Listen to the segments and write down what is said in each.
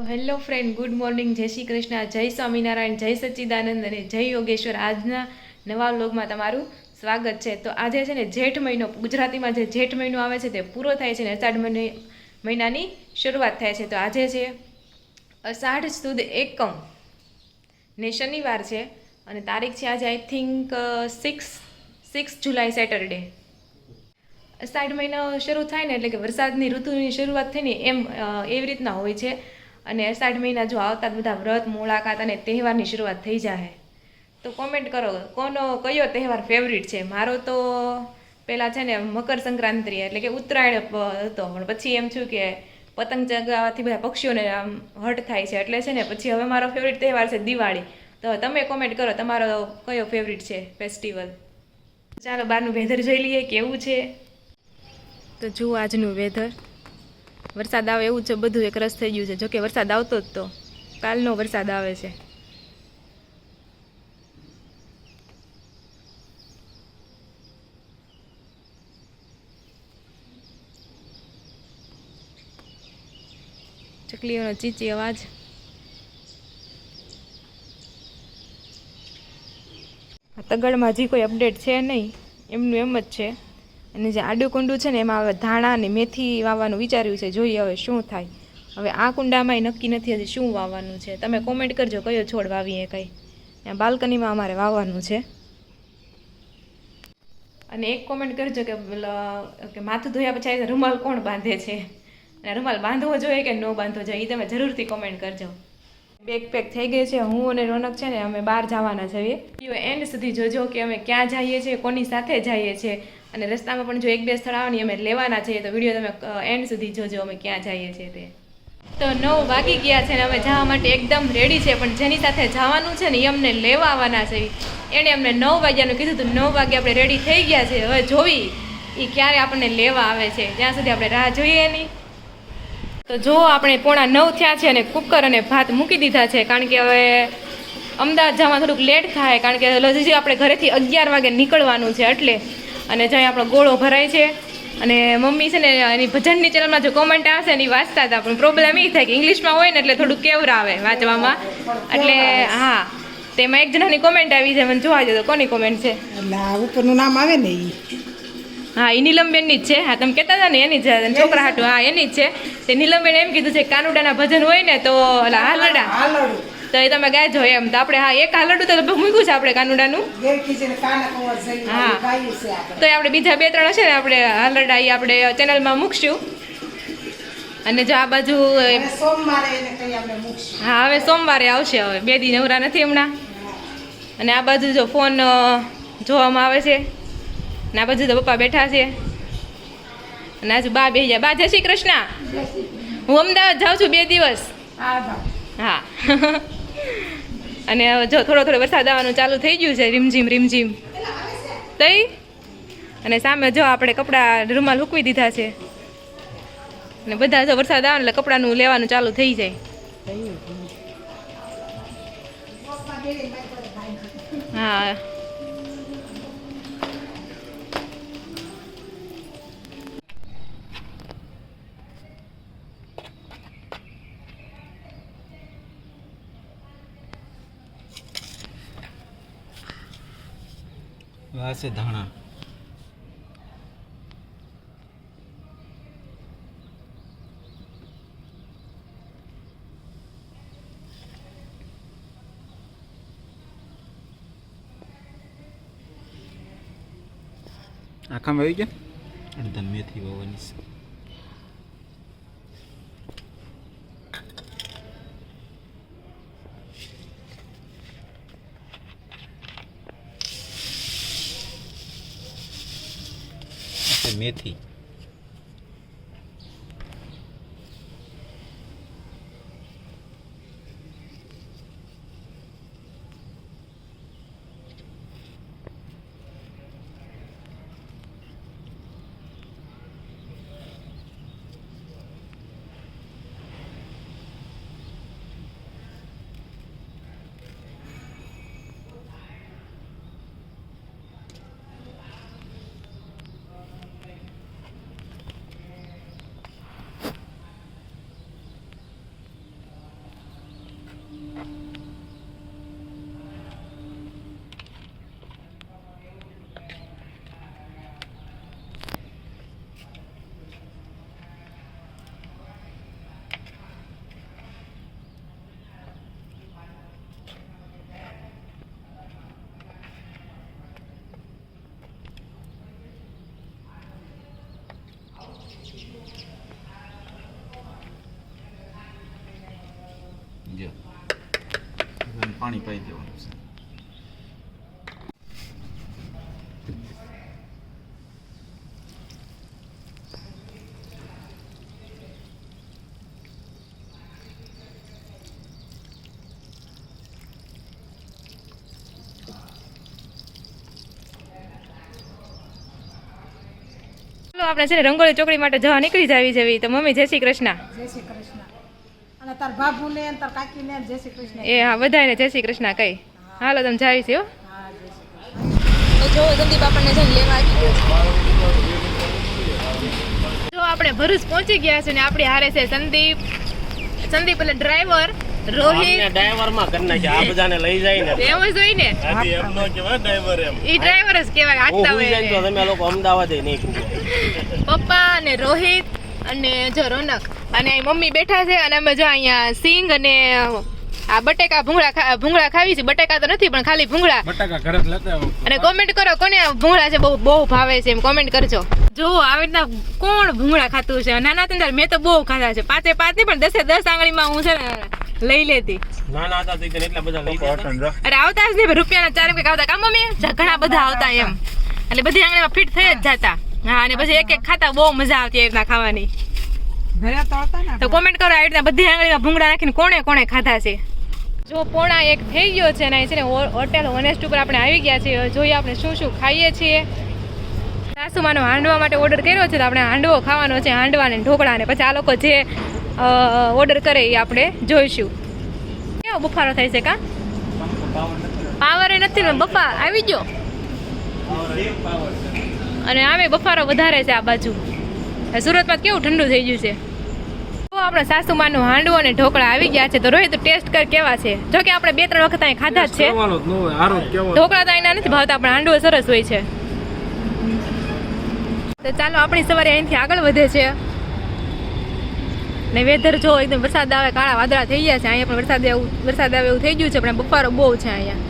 Hello friend, good morning, જય શ્રી કૃષ્ણ, જય સ્વામિનારાયણ, જય સચ્ચિદાનંદ અને જય યોગેશ્વર. આજના નવા વ્લોગમાં તમારું સ્વાગત છે. તો આજે છે ને જેઠ મહિનો, ગુજરાતીમાં જે જેઠ મહિનો આવે છે તે પૂરો થાય છે ને અષાઢ મહિનાની શરૂઆત થાય છે. તો આજે છે અષાઢ સુદ એકમ ને શનિવાર છે અને તારીખ છે આજે આઈ થિંક 6 જુલાઈ સેટરડે. અષાઢ મહિનો શરૂ થાય ને એટલે કે વરસાદની ઋતુની શરૂઆત થઈ ને એવી રીતના હોય છે. અને અષાઢ મહિના જો આવતા બધા વ્રત મુલાકાત અને તહેવારની શરૂઆત થઈ જાય. તો કોમેન્ટ કરો કયો તહેવાર ફેવરિટ છે. મારો તો પહેલાં છે ને મકર સંક્રાંતિ એટલે કે ઉત્તરાયણ હતો, પણ પછી એમ થયું કે પતંગ ચગાવવાથી બધા પક્ષીઓને આમ હર્ટ થાય છે, એટલે છે ને પછી હવે મારો ફેવરિટ તહેવાર છે દિવાળી. તો તમે કોમેન્ટ કરો તમારો કયો ફેવરિટ છે ફેસ્ટિવલ. ચાલો બહારનું વેધર જોઈ લઈએ કેવું છે. તો જુઓ આજનું વેધર, વરસાદ આવે એવું છે, બધું એક રસ થઈ ગયું છે. જોકે વરસાદ આવતો જ તો કાલનો વરસાદ આવે છે. ચકલીઓનો ચીચી અવાજ. તગડમાં હજી કોઈ અપડેટ છે નહીં, એમનું એમ જ છે. અને જે આડું કુંડું છે ને એમાં હવે ધાણા અને મેથી વાવવાનું વિચાર્યું છે, જોઈએ હવે શું થાય. હવે આ કુંડામાંય નક્કી નથી હજી શું વાવવાનું છે. તમે કોમેન્ટ કરજો કયો છોડ વાવીએ કંઈ. ત્યાં બાલ્કનીમાં અમારે વાવવાનું છે. અને એક કોમેન્ટ કરજો કે માથું ધોયા પછી રૂમાલ કોણ બાંધે છે, અને રૂમાલ બાંધવો જોઈએ કે ન બાંધવો જોઈએ, એ તમે જરૂરથી કોમેન્ટ કરજો. બેગ પેક થઈ ગઈ છે. હું અને રોનક છે ને અમે બહાર જવાના છીએ. એન્ડ સુધી જોજો કે અમે ક્યાં જઈએ છીએ, કોની સાથે જઈએ છીએ. અને રસ્તામાં પણ જો એક બે સ્થળ આવે ને અમે લેવાના છીએ, તો વિડીયો તમે એન્ડ સુધી જોજો અમે ક્યાં જઈએ છીએ તે. તો 9 વાગી ગયા છે ને અમે જવા માટે એકદમ રેડી છે, પણ જેની સાથે જવાનું છે ને એ અમને લેવા આવવાના છે. એણે અમને 9 વાગ્યાનું કીધું હતું. 9 વાગે આપણે રેડી થઈ ગયા છે. હવે જોવી એ ક્યારે આપણને લેવા આવે છે, ત્યાં સુધી આપણે રાહ જોઈએ નહીં. તો જો આપણે 8:45 થયા છે અને કુકર અને ભાત મૂકી દીધા છે, કારણ કે હવે અમદાવાદ જવામાં થોડુંક લેટ થાય, કારણ કે હજી આપણે ઘરેથી 11 વાગે નીકળવાનું છે એટલે. અને જ્યાં આપણો ગોળો ભરાય છે. અને મમ્મી છે ને એની ભજનની ચેનલમાં જો કોમેન્ટ આવશે ને એ વાંચતા હતા, પણ પ્રોબ્લેમ એ થાય કે ઇંગ્લિશમાં હોય ને એટલે થોડુંક કેવર આવે વાંચવામાં. એટલે હા, તેમાં એક જણાની કોમેન્ટ આવી છે, મને જોવા દો કોની કોમેન્ટ છે. ઉપરનું નામ આવે ને હા, એ નીલમબેનની જ છે. હા, તમે કહેતા હતા ને એની જ છોકરા હાટું. હા, એની જ છે. તે નીલમબેન એમ કીધું છે કાનુડાના ભજન હોય ને તો હાલરડા તો એ તમે ગાજો એમ. તો આપણે હા એક હાલરડું તો લગભગ મૂક્યું છે આપણે કાનુડાનું. હા, તો આપણે બીજા 2-3 હશે ને આપણે હાલરડા એ આપણે ચેનલમાં મૂકશું. અને જો આ બાજુ હા હવે સોમવારે આવશે. હવે 2 દી નવરા નથી હમણાં. અને આ બાજુ જો ફોન જોવામાં આવે છે. ને આ બાજુ તો પપ્પા બેઠા છે. અને આજુ બા બેસી જાય. બા જય શ્રી કૃષ્ણ. હું અમદાવાદ જાઉં છું 2 દિવસ. હા. અને જો થોડો વરસાદ આવવાનું ચાલુ થઈ ગયું છે, રીમઝીમ રીમઝીમ તઈ. અને સામે જો આપણે કપડાં રૂમાલ સૂકવી દીધા છે. અને બધા જો વરસાદ આવે એટલે કપડાનું લેવાનું ચાલુ થઈ જાય. હા, વાસે ધાણા. આખામાં આવી ગયા. અડધા મેથી વાવવાની છે. મેથી જો હવે પાણી પાઈ દેવાનું છે. ચાલો આપણે છે ને રંગોળી ચોકડી માટે જવા નીકળી જાવી જેવી. તો મમ્મી જય શ્રી કૃષ્ણ. જય શ્રી કૃષ્ણ. અને તાર બાબુને ને તાર કાકીને જય શ્રી કૃષ્ણ. એ હા, બધાને જય શ્રી કૃષ્ણ કઈ. હાલો તમે જાવી છે હો. હા, જય શ્રી કૃષ્ણ. તો જો સંદીપ આપણને છે ને લેવા આવી ગયો છે. જો આપણે ભરૂચ પહોંચી ગયા છે ને આપણી હારે છે સંદીપ એટલે ડ્રાઈવર, રોહિત ડ્રાઈવર માં કરી નાખ્યા આ બધાને લઈ જાય ને એમ જ હોય ને. આથી એમ નો કહેવાય ડ્રાઈવર એમ ઈ ડ્રાઈવર જ કહેવાય, હાંકતા હું હોય જાય તો એને. તમે લોકો અમદાવાદ નહીં પપ્પા અને રોહિત અને જો રોનક અને અહીં મમ્મી બેઠા છે અને અમે જો અહીંયા સિંગ અને આ બટેકા ભૂંગળા ખાવી છે. બટેકા તો નથી પણ ખાલી ભૂંગળા. બટાકા ઘરે જ લેતા આવો. અને કોમેન્ટ કરો કોને આ ભૂંગળા છે બહુ ભાવે છે એમ કોમેન્ટ કરજો. જો આવી રીતના કોણ ભૂંગળા ખાતું છે? નાના હતા મેં તો બહુ ખાધા છે. 5 નહીં પણ 10 આંગળીમાં હું છે ને લઈ લેતી. નાના હતા તો એટલા બધા લઈ જતા. અરે આવતા જ નહીં રૂપિયાના 4 કંઈક આવતા કામ મમ્મી ઘણા બધા આવતા એમ. એટલે બધી આંગળીમાં ફિટ થઈ જ જતા. હા, અને પછી એક ખાતા બહુ મજા આવતી એ રીતના ખાવાની. ઘરે તો હતા ને તો કોમેન્ટ કરો આ રીતના બધી આંગળીમાં ભૂંગળા નાખીને કોણે ખાધા છે. જો 1:30 થઈ ગયો છે ને અહીં છે ને હોટેલ ઓનેસ્ટ ઉપર આપણે આવી ગયા છીએ. જોઈએ આપણે શું ખાઈએ છીએ. સાસુમાનો હાંડવા માટે ઓર્ડર કર્યો છે તો આપણે હાંડવો ખાવાનો છે, હાંડવા ને ઢોકળા ને. પછી આ લોકો જે ઓર્ડર કરે એ આપણે જોઈશું. કેવો બફારો થાય છે કા? પાવર એ નથી ને બફા આવી ગયો. અને આમે બફારો વધારે છે આ બાજુ. સુરતમાં કેવું ઠંડુ થઈ ગયું છે. તો આપણે સાસુમાનું હાંડવો અને ઢોકળા આવી ગયા છે. તો રોહિત ટેસ્ટ કર કેવા છે. જો કે આપણે 2-3 વખત અહીં ખાધા જ છે. ઢોકળા તો અહીંના નથી ભાવતા પણ હાંડવો સરસ હોય છે. તો ચાલો આપણી સવારે અહીંથી આગળ વધે છે. ને વેધર જો એકદમ વરસાદ આવે, કાળા વાદળા થઈ ગયા છે. અહીંયા પણ વરસાદ આવે એવું થઈ ગયું છે પણ બફારો બહુ છે અહીંયા.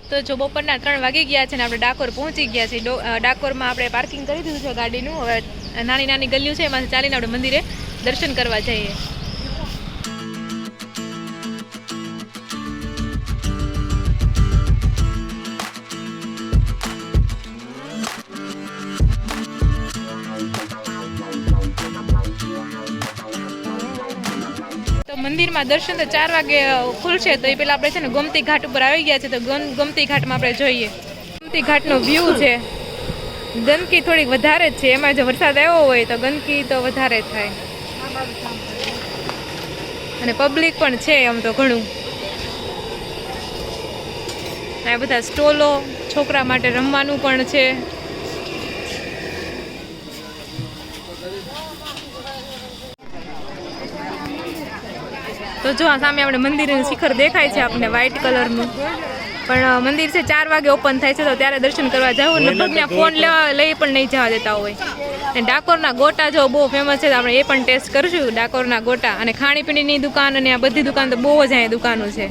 તો જો બપોરના 3 વાગી ગયા છે ને આપણે ડાકોર પહોંચી ગયા છીએ. ડાકોરમાં આપણે પાર્કિંગ કરી દીધું છે ગાડીનું. હવે નાની ગલીઓ છે એમાંથી ચાલીને આપણે મંદિરે દર્શન કરવા જઈએ. મંદિરમાં દર્શન તો 4 વાગે ખુલશે. તો એ પેલા આપણે છે ને ગોમતી ઘાટ ઉપર આવી ગયા છે. તો ગોમતી ઘાટમાં આપણે જોઈએ. ગોમતી ઘાટનો વ્યૂ છે. ગંદકી થોડીક વધારે જ છે. એમાં જો વરસાદ આવ્યો હોય તો ગંદકી તો વધારે થાય. અને પબ્લિક પણ છે આમ તો ઘણું. આ બધા સ્ટોલો, છોકરા માટે રમવાનું પણ છે. તો જો આ સામે આપણે મંદિરનું શિખર દેખાય છે આપણને વ્હાઈટ કલરનું. પણ મંદિર છે 4 વાગે ઓપન થાય છે તો ત્યારે દર્શન કરવા જાવ. લગભગ ત્યાં ફોન લઈ પણ નહીં જવા દેતા હોય. અને ડાકોરના ગોટા જો બહુ ફેમસ છે તો આપણે એ પણ ટેસ્ટ કરીશું. ડાકોરના ગોટા અને ખાણીપીણીની દુકાન અને આ બધી દુકાન તો બહુ જ અહીંયા દુકાનો છે.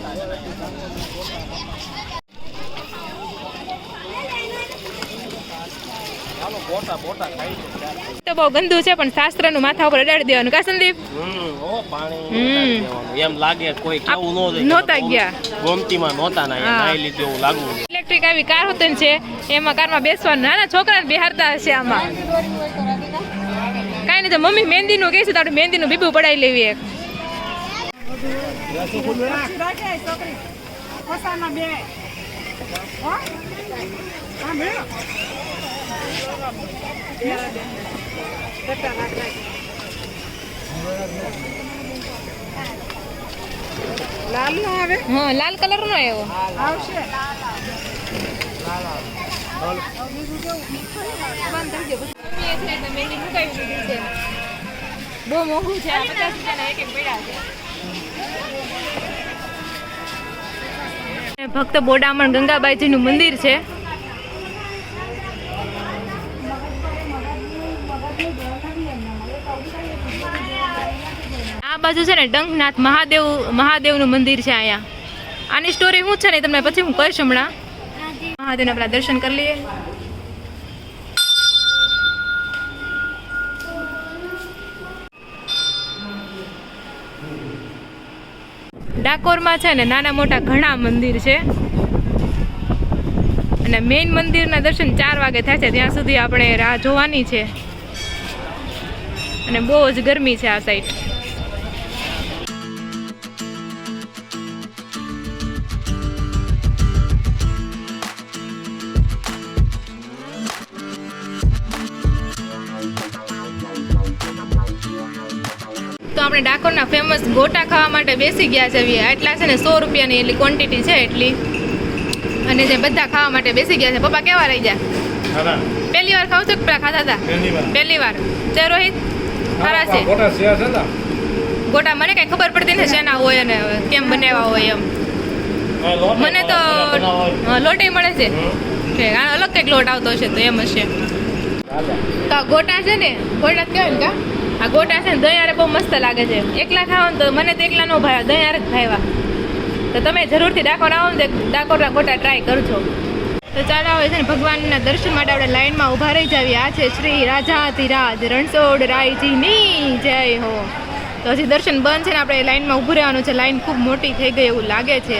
તો બહુ ગંદુ છે પણ શાસ્ત્રનું માથા ઉપર અડાડી દેવાનું કા સંદીપ? એમ લાગે કોઈ કેવું નહોતા ગયા. ગોમતીમાં નહોતા ના નાઈ લીધું એવું લાગવું. ઇલેક્ટ્રિક આવી કાર હોતી છે એમાં કારમાં બેસવાનું. નાના છોકરાને બિહારતા હશે આમાં. કાંઈ નહીં તો મમ્મી મહેંદીનું કહીશું તો આપણે મહેંદીનું બીબું પડાવી લેવી એક. લાલ નો આવે? હા, લાલ કલર નો આવ્યો આવશે. બહુ મોંઘું છે. 50 રૂપિયાના એક પડ્યા છે. ભક્ત બોડામણ ગંગાબાઈજીનું મંદિર છે. આ બાજુ છે ને ડંકનાથ મહાદેવનું મંદિર છે અહીંયા. આની સ્ટોરી શું છે ને તમને પછી હું કહીશ હમણાં. મહાદેવના આપણા દર્શન કરી લઈએ. ડાકોરમાં છે ને નાના મોટા ઘણા મંદિર છે અને મેઇન મંદિરના દર્શન 4 વાગે થાય છે. ત્યાં સુધી આપણે રાહ જોવાની છે અને બહુ જ ગરમી છે આ સાઈડ. તો આપણે ડાકોરના ફેમસ ગોટા ખાવા માટે બેસી ગયા છે. એટલા છે ને 100 રૂપિયાની એટલી ક્વોન્ટિટી છે એટલી, અને જે બધા ખાવા માટે બેસી ગયા છે. પપ્પા કેવા રહી ગયા? પહેલી વાર ખાવ છો કે પેલા ખાધા હતા? પહેલી વાર. છે રોહિત? સારા છે ગોટા. મને કઈ ખબર પડતી નથી શેના હોય અને કેમ બનાવ્યા હોય એમ. મને તો લોટ મળે છે. આનો અલગ કંઈક લોટ આવતો હશે તો એમ હશે. તો આ ગોટા છે ને, ગોટા જ કહેવાય ને કા? આ ગોટા છે ને દહીં હારે બહુ મસ્ત લાગે છે. એકલા ખાવા ને તો મને તો એકલા ન ભાવ્યા, દહીં હારે જ ભાવ્યા. તો તમે જરૂરથી ડાકોર આવો ને ડાકોરના ગોટા ટ્રાય કરજો. તો ચાલો આવે છે ને ભગવાનના દર્શન માટે આપણે લાઈનમાં ઊભા રહી જાવી. આ છે શ્રી રાજાધિરાજ રણછોડ રાયજીની જય હો. તો હજી દર્શન બંધ છે ને આપણે લાઈનમાં ઊભું રહેવાનું છે. લાઈન ખૂબ મોટી થઈ ગઈ એવું લાગે છે.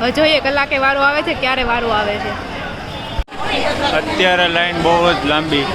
હવે જોઈએ કલાકે વારો આવે છે, ક્યારે વારો આવે છે. અત્યારે લાઈન બહુ જ લાંબી.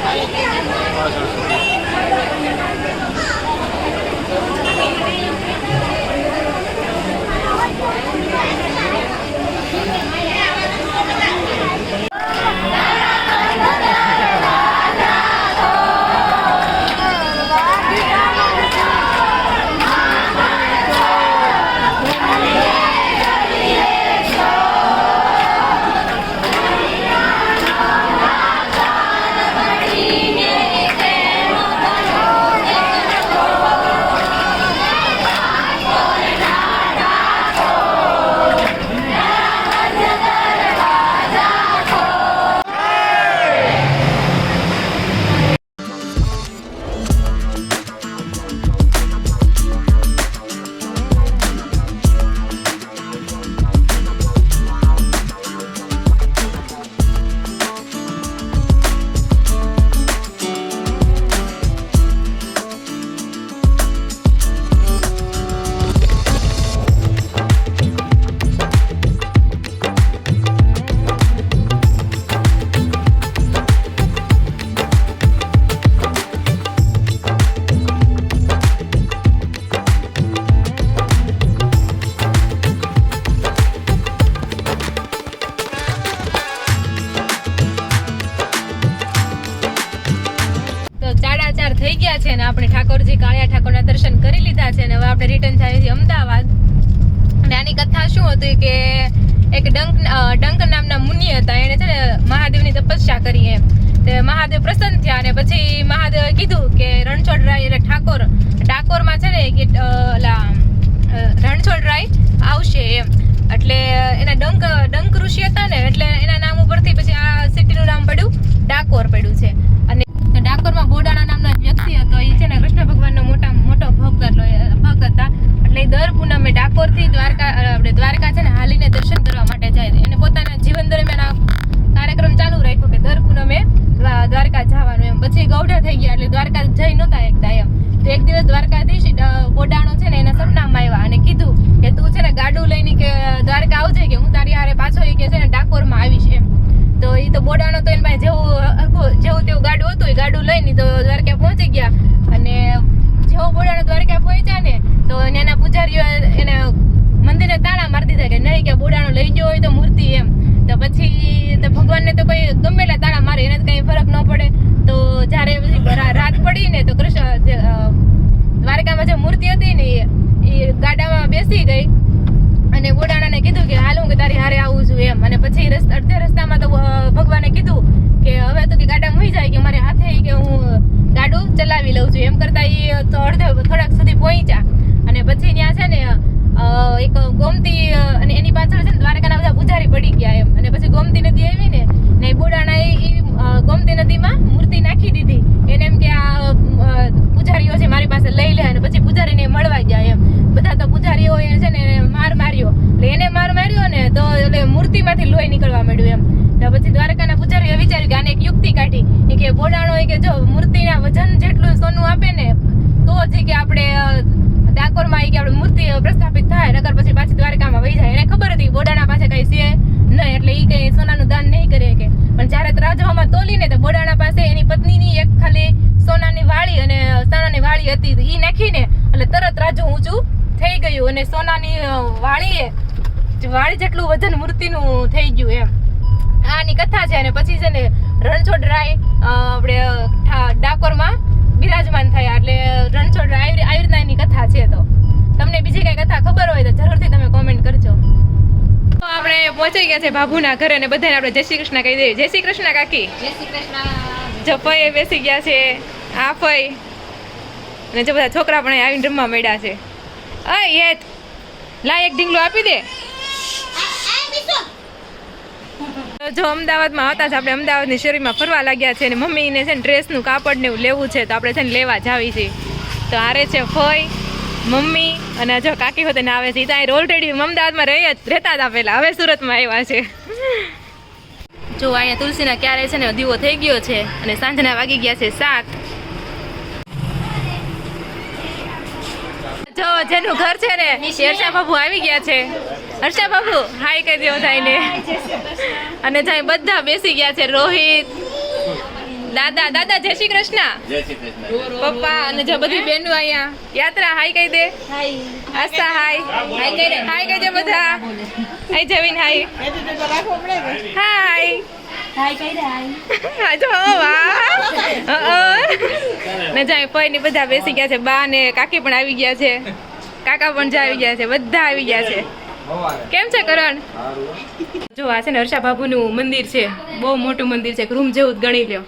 થઈ ગયા છે ને આપણે ઠાકોરજી કાળિયા ઠાકોરના દર્શન કરી લીધા છે ને હવે આપણે રિટર્ન થાય છે અમદાવાદ. અને આની કથા શું હતી કે એક ડંક નામના મુનિ હતા. એને છે ને મહાદેવની તપસ્યા કરી એમ. તે મહાદેવ પ્રસન્ન થયા અને પછી મહાદેવે કીધું કે રણછોડરાય એટલે ડાકોરમાં છે ને કે રણછોડરાય આવશે એમ. એટલે એના ડંક ઋષિ હતા ને એટલે એના નામ ઉપરથી પછી આ સિટીનું નામ પડ્યું ડાકોર પડ્યું છે. અને ડાકોરમાં બોડાણા નામનો વ્યક્તિ હતો. એ છે ને કૃષ્ણ ભગવાનનો મોટો ભક્ત હતા. એટલે દર પૂનમે ડાકોરથી દ્વારકા છે ને હાલીને દર્શન કરવા માટે જાય. એને પોતાના જીવન દરમિયાન આ કાર્યક્રમ ચાલુ રાખ્યો કે દર પૂનમે દ્વારકા જવાનું એમ. પછી ગૌઢા થઈ ગયા એટલે દ્વારકા જઈ નહોતા એકતા એમ. તો એક દિવસ દ્વારકાધીશ બોડાણો છે ને એના સપનામાં આવ્યા અને કીધું કે તું છે ને ગાડું લઈને કે દ્વારકા આવજે કે હું તારી હારે પાછો કે છે ને ડાકોરમાં આવીશ એમ. તો એ તો બોડાણો તો એની પાસે જેવું તેવું ગાડું હતું એ ગાડું લઈને તો દ્વારકા પહોંચી ગયા. અને જેવો બોડાણો દ્વારકા પહોંચ્યા ને તો એના પૂજારીઓ એને મંદિરને તાળા મારી દીધા કે નહીં કે બોડાણો લઈ ગયો હોય તો મૂર્તિ એમ. તો પછી ભગવાનને તો કોઈ ગમે એટલા તાળા મારે એને કઈ ફરક ન પડે. તો જ્યારે પછી રાત પડી ને તો કૃષ્ણ દ્વારકામાં જે મૂર્તિ હતી ને એ ગાડામાં બેસી ગઈ અને બોડાણાને કીધું કે હાલ હું કે તારી હારે આવું છું એમ. અને પછી અડધે રસ્તામાં તો ભગવાને કીધું કે હવે તો કે ગાડા મૂઈ જાય કે મારે હાથે કે હું ગાડું ચલાવી લઉં છું એમ. કરતા એ તો થોડાક સુધી પહોંચ્યા અને પછી ત્યાં છે ને એક ગોમતી અને એની પાછળ છે ને દ્વારકાના બધા પૂજારી પડી ગયા એમ. અને પછી ગોમતી નદી આવી ને બોડાણા એ ગોમતી નદીમાં મૂર્તિ નાખી દીધી. એને એમ કે આ પૂજારીઓ છે મારી પાસે લઈ લે, અને પછી પૂજારીને મળવા ગયા એમ. બધા તો પૂજારીઓ છે ને એને માર માર્યો. એટલે એને માર માર્યો ને તો એટલે મૂર્તિમાંથી લોહી નીકળવા માંડ્યું એમ. તો પછી દ્વારકાના પૂજારીએ વિચાર્યું કે આને એક યુક્તિ કાઢી કે બોડાણો કે જો મૂર્તિના વજન જેટલું સોનું આપે ને તો જ કે આપણે ડાકોરમાં કે આપણે મૂર્તિ પ્રસ્થાપિત થાય, નકર પછી પાછી દ્વારકામાં વહી જાય. એને ખબર હતી બોડાણા પાસે કઈ છે નહીં, એટલે એ કઈ સોનાનું દાન નહીં કરે કે. પણ જ્યારે ત્રાજવામાં તોલીને તો બોડાણા પાસે એની પત્નીની એક ખાલી સોનાની વાળી અને સોનાની વાળી હતી, એ નાખીને એટલે તરત રાજુ ઊંચું થઈ ગયું અને સોનાની વાળી જેટલું વજન મૂર્તિનું થઈ ગયું એમ. આની કથા છે. અને પછી છે ને રણછોડરાય આપણે ડાકોરમાં બિરાજમાન થયા, એટલે રણછોડરાય આવી રીતના એની કથા છે. તો તમને બીજી કઈ કથા ખબર હોય તો જરૂરથી તમે કોમેન્ટ કરજો. તો આપણે પહોંચી ગયા છે બાબુના ઘરે અને બધાને આપણે જય શ્રી કૃષ્ણ કહી દઈએ. જય શ્રી કૃષ્ણ કાકી. જય શ્રી કૃષ્ણ. જો ફઈ બેસી ગયા છે, આ ફઈ અને જો બધા છોકરા પણ આવીને રમવા મળ્યા છે. અય હેત લા એક ઢીંગલો આપી દે. જો અમદાવાદમાં આવતા જ આપણે અમદાવાદની શેરીમાં ફરવા લાગ્યા છે અને મમ્મીને છે ને ડ્રેસનું કાપડ ને એવું લેવું છે, તો આપણે છે ને લેવા જાવી છીએ. તો આરે છે ફઈ, મમ્મી અને જો કાકી હોતે ને આવે છે. ત્યાં ઓલરેડી અમદાવાદમાં રહેતા હતા પહેલા, હવે સુરતમાં આવ્યા છે. જો અહીંયા તુલસીના ક્યારે છે ને દીવો થઈ ગયો છે અને સાંજના વાગી ગયા છે 7. જો જેનું ઘર છે ને હર્ષા બાબુ આવી ગયા છે. હર્ષા બાબુ હાય કહી દો થઈને. અને જાય બધા બેસી ગયા છે. રોહિત, દાદા જય શ્રી કૃષ્ણ, પપ્પા અને જો બધી બહેનો અહીંયા. યાત્રા હાય કહી દે. આસ્થા હાય હાય કહી દે બધા. હાય જવીન હાય હાય. ને જાય પઈ ની બધા બેસી ગયા છે. બા ને કાકી પણ આવી ગયા છે, કાકા પણ આવી ગયા છે, બધા આવી ગયા છે. કેમ છે કરણ? જો આ છે ને હર્ષા બાબુનું મંદિર છે, બહુ મોટું મંદિર છે, રૂમ જેવું જ ગણી લ્યો.